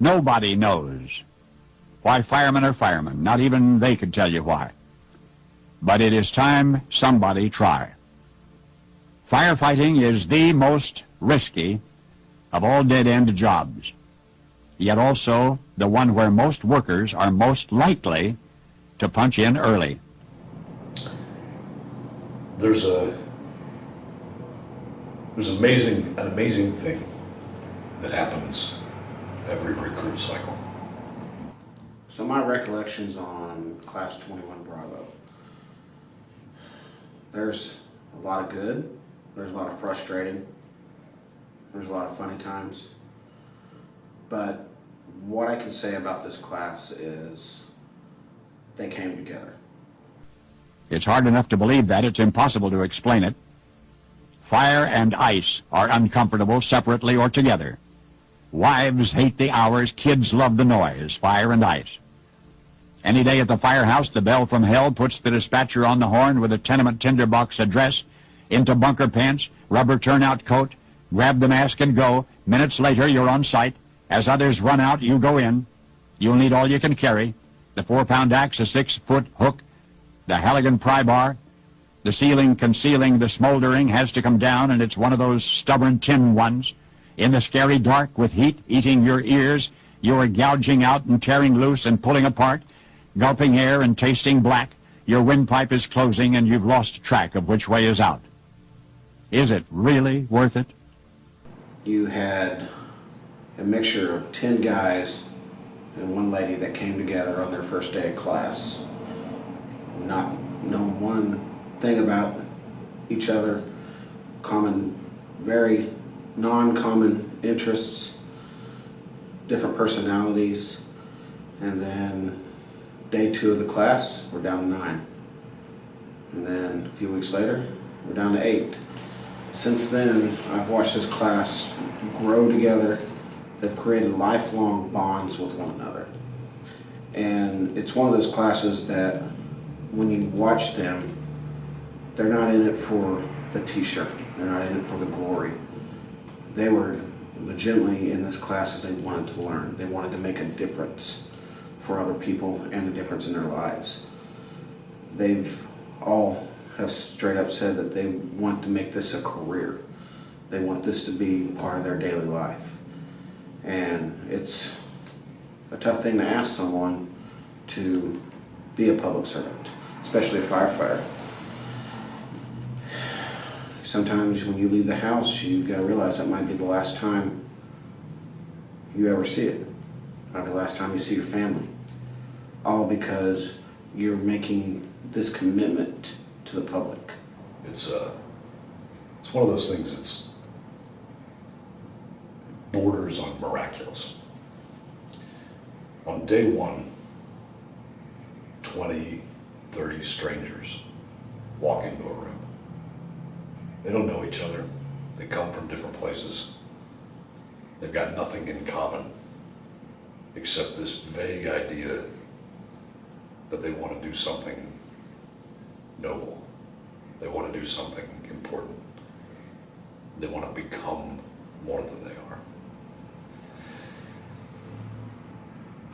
Nobody knows why firemen are firemen. Not even they could tell you why. But it is time somebody try. Firefighting is the most risky of all dead-end jobs, yet also the one where most workers are most likely to punch in early. There's an amazing thing that happens every recruit cycle. So my recollections on Class 21 Bravo. There's a lot of good, there's a lot of frustrating, there's a lot of funny times. But what I can say about this class is they came together. It's hard enough to believe that. It's impossible to explain it. Fire and ice are uncomfortable separately or together. Wives hate the hours, kids love the noise, fire and ice. Any day at the firehouse, the bell from hell puts the dispatcher on the horn with a tenement tinderbox address, into bunker pants, rubber turnout coat, grab the mask and go. Minutes later, you're on site. As others run out, you go in. You'll need all you can carry. The 4-pound axe, a 6-foot hook, the Halligan pry bar. The ceiling concealing the smoldering has to come down, and it's one of those stubborn tin ones. In the scary dark, with heat eating your ears, you are gouging out and tearing loose and pulling apart, gulping air and tasting black. Your windpipe is closing, and you've lost track of which way is out. Is it really worth it? You had a mixture of 10 guys and one lady that came together on their first day of class, not knowing one thing about each other, very non-common interests, different personalities, and then day 2 of the class, we're down to 9. And then a few weeks later, we're down to 8. Since then, I've watched this class grow together. They've created lifelong bonds with one another. And it's one of those classes that when you watch them, they're not in it for the t-shirt. They're not in it for the glory. They were legitimately in this class as they wanted to learn. They wanted to make a difference for other people and a difference in their lives. They've all have straight up said that they want to make this a career. They want this to be part of their daily life. And it's a tough thing to ask someone to be a public servant, especially a firefighter. Sometimes when you leave the house, you gotta realize that might be the last time you ever see it. Might be the last time you see your family. All because you're making this commitment to the public. It's one of those things that's borders on miraculous. On day 1, 20, 30 strangers walk into a room. They don't know each other. They come from different places. They've got nothing in common except this vague idea that they want to do something noble. They want to do something important. They want to become more than they are.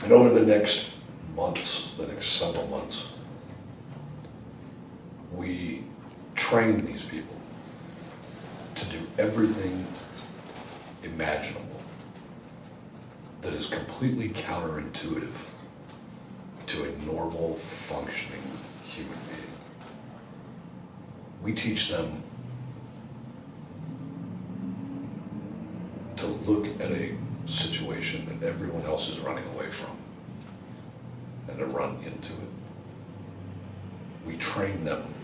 I know in the next months, the next several months, we train these people to do everything imaginable that is completely counterintuitive to a normal, functioning human being. We teach them to look at a situation that everyone else is running away from and to run into it. We train them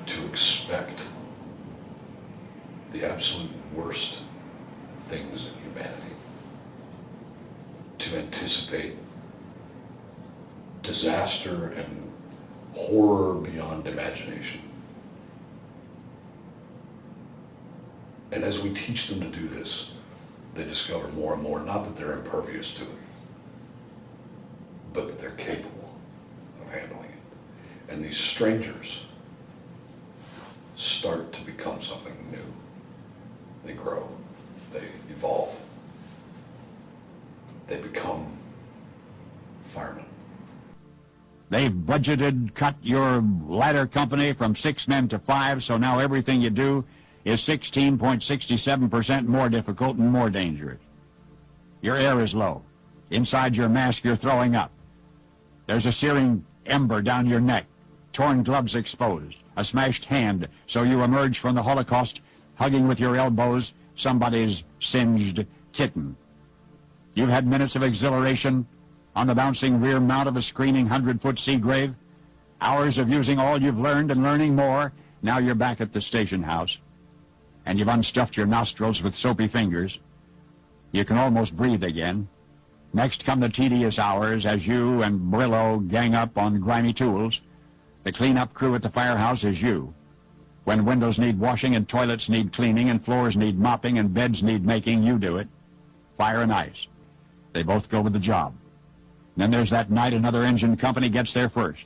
to expect the absolute worst things in humanity, to anticipate disaster and horror beyond imagination. And as we teach them to do this, they discover more and more, not that they're impervious to it, but that they're capable of handling it. And these strangers start to become something new. They grow, they evolve. They've budgeted cut your ladder company from 6 men to 5, so now everything you do is 16.67% more difficult and more dangerous. Your air is low. Inside your mask, you're throwing up. There's a searing ember down your neck, torn gloves exposed, a smashed hand, so you emerge from the Holocaust hugging with your elbows somebody's singed kitten. You've had minutes of exhilaration on the bouncing rear mount of a screening 100-foot Seagrave, hours of using all you've learned and learning more. Now you're back at the station house, and you've unstuffed your nostrils with soapy fingers. You can almost breathe again. Next come the tedious hours as you and Brillo gang up on grimy tools. The cleanup crew at the firehouse is you. When windows need washing and toilets need cleaning and floors need mopping and beds need making, you do it. Fire and ice. They both go with the job. Then there's that night another engine company gets there first.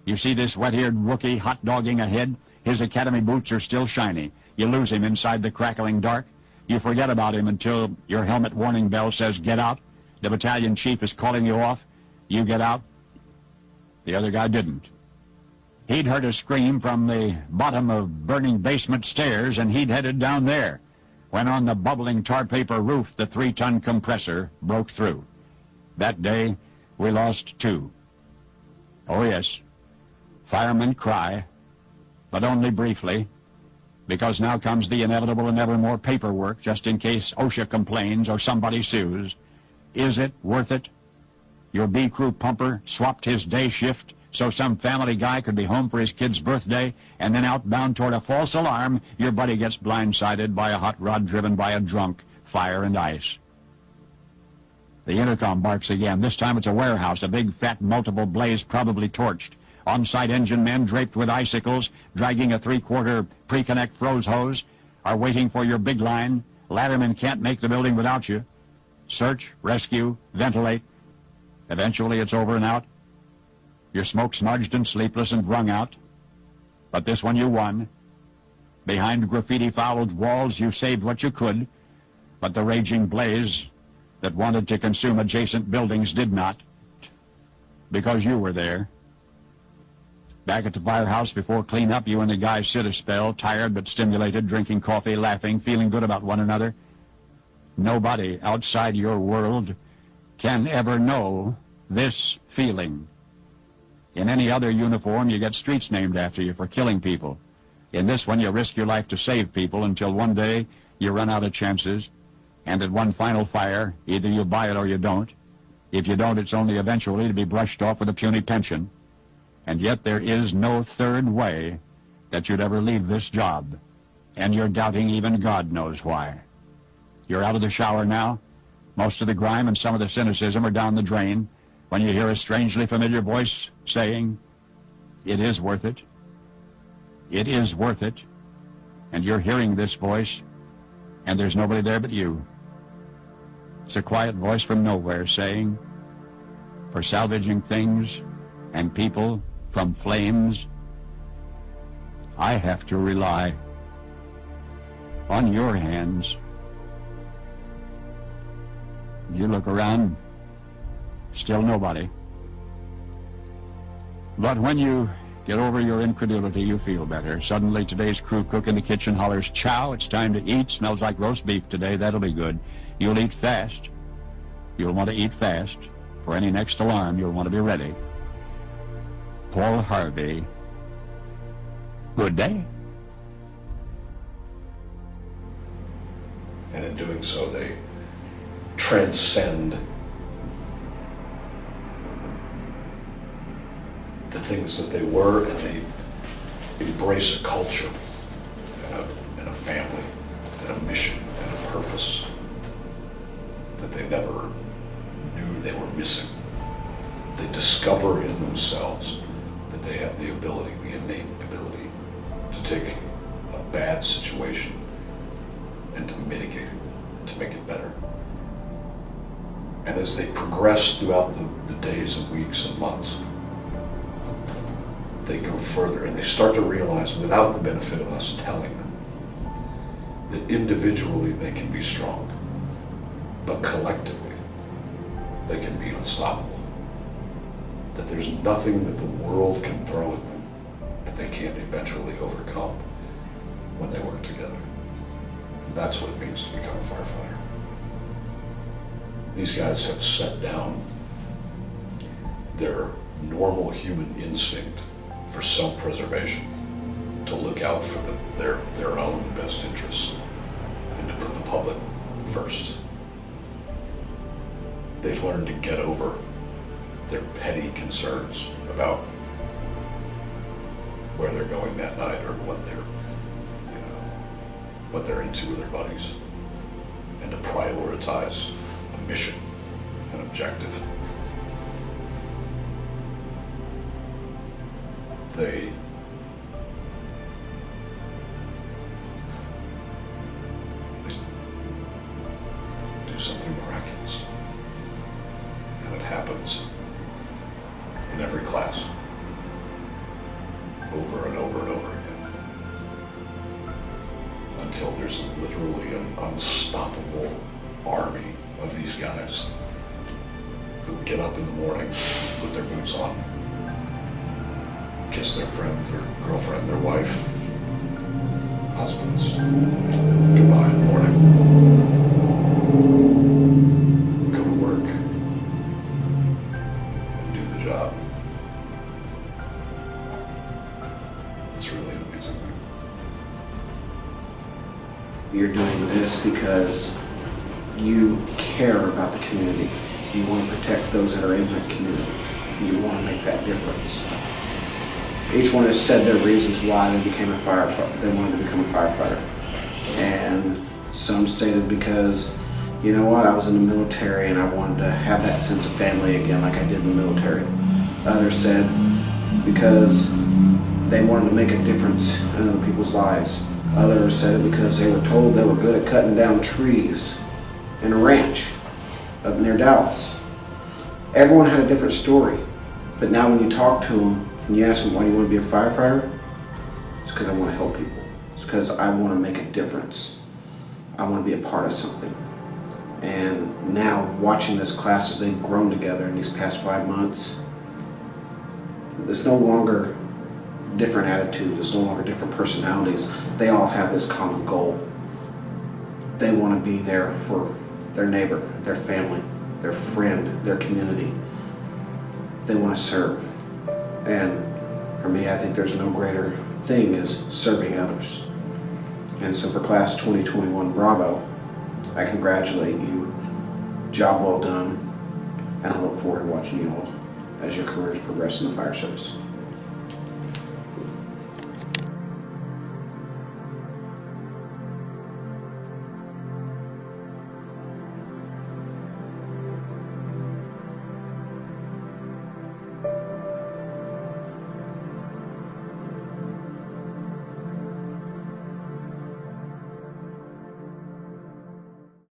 You see this wet-eared rookie hot-dogging ahead. His academy boots are still shiny. You lose him inside the crackling dark. You forget about him until your helmet warning bell says, "Get out." The battalion chief is calling you off. You get out. The other guy didn't. He'd heard a scream from the bottom of burning basement stairs, and he'd headed down there when on the bubbling tar paper roof the 3-ton compressor broke through. That day, we lost 2. Oh yes, firemen cry, but only briefly, because now comes the inevitable and ever more paperwork just in case OSHA complains or somebody sues. Is it worth it? Your B crew pumper swapped his day shift so some family guy could be home for his kid's birthday, and then outbound toward a false alarm, your buddy gets blindsided by a hot rod driven by a drunk, fire and ice. The intercom barks again. This time it's a warehouse, a big, fat, multiple blaze, probably torched. On-site engine men draped with icicles, dragging a 3/4 pre-connect froze hose, are waiting for your big line. Laddermen can't make the building without you. Search, rescue, ventilate. Eventually it's over and out. You're smoke-smudged and sleepless and wrung out. But this one you won. Behind graffiti-fouled walls you saved what you could, but the raging blaze that wanted to consume adjacent buildings did not, because you were there. Back at the firehouse before cleanup, you and the guys sit a spell, tired but stimulated, drinking coffee, laughing, feeling good about one another. Nobody outside your world can ever know this feeling. In any other uniform, you get streets named after you for killing people. In this one, you risk your life to save people until one day you run out of chances, and at one final fire, either you buy it or you don't. If you don't, it's only eventually to be brushed off with a puny pension. And yet there is no third way that you'd ever leave this job, and you're doubting even God knows why. You're out of the shower now. Most of the grime and some of the cynicism are down the drain when you hear a strangely familiar voice saying, "It is worth it. It is worth it." And you're hearing this voice, and there's nobody there but you. It's a quiet voice from nowhere saying, "For salvaging things and people from flames, I have to rely on your hands." You look around, still nobody. But when you get over your incredulity, you feel better. Suddenly today's crew cook in the kitchen hollers, "Chow, it's time to eat. Smells like roast beef today. That'll be good." You'll eat fast. You'll want to eat fast. For any next alarm, you'll want to be ready. Paul Harvey. Good day. And in doing so, they transcend the things that they were, and they embrace a culture and a family and a mission and a purpose that they never knew they were missing. They discover in themselves that they have the ability, the innate ability, to take a bad situation and to mitigate it, to make it better. And as they progress throughout the days and weeks and months, they go further and they start to realize, without the benefit of us telling them, that individually they can be strong, but collectively they can be unstoppable. that there's nothing that the world can throw at them that they can't eventually overcome when they work together. And that's what it means to become a firefighter. These guys have set down their normal human instinct for self-preservation, to look out for their own best interests and to put the public first. They've learned to get over their petty concerns about where they're going that night or what they're into with their buddies, and to prioritize a mission, an objective. They do something miraculous, and it happens in every class, over and over and over again, until there's literally an unstoppable army of these guys who get up in the morning, put their boots on, kiss their friend, their girlfriend, their wife, husbands goodbye in the morning, go to work, and do the job. It's really an amazing thing. You're doing this because you care about the community. You want to protect those that are in the community. You want to make that difference. Each one has said their reasons why they became a firefighter. They wanted to become a firefighter. And some stated because, you know what, I was in the military and I wanted to have that sense of family again like I did in the military. Others said because they wanted to make a difference in other people's lives. Others said it because they were told they were good at cutting down trees in a ranch up near Dallas. Everyone had a different story. But now when you talk to them and you ask them, why do you want to be a firefighter? It's because I want to help people. It's because I want to make a difference. I want to be a part of something. And now watching this class as they've grown together in these past 5 months, it's no longer different attitudes, it's no longer different personalities. They all have this common goal. They want to be there for their neighbor, their family, their friend, their community. They want to serve. And for me, I think there's no greater thing as serving others. And so for class 2021 Bravo, I congratulate you. Job well done. And I look forward to watching you all as your careers progress in the fire service.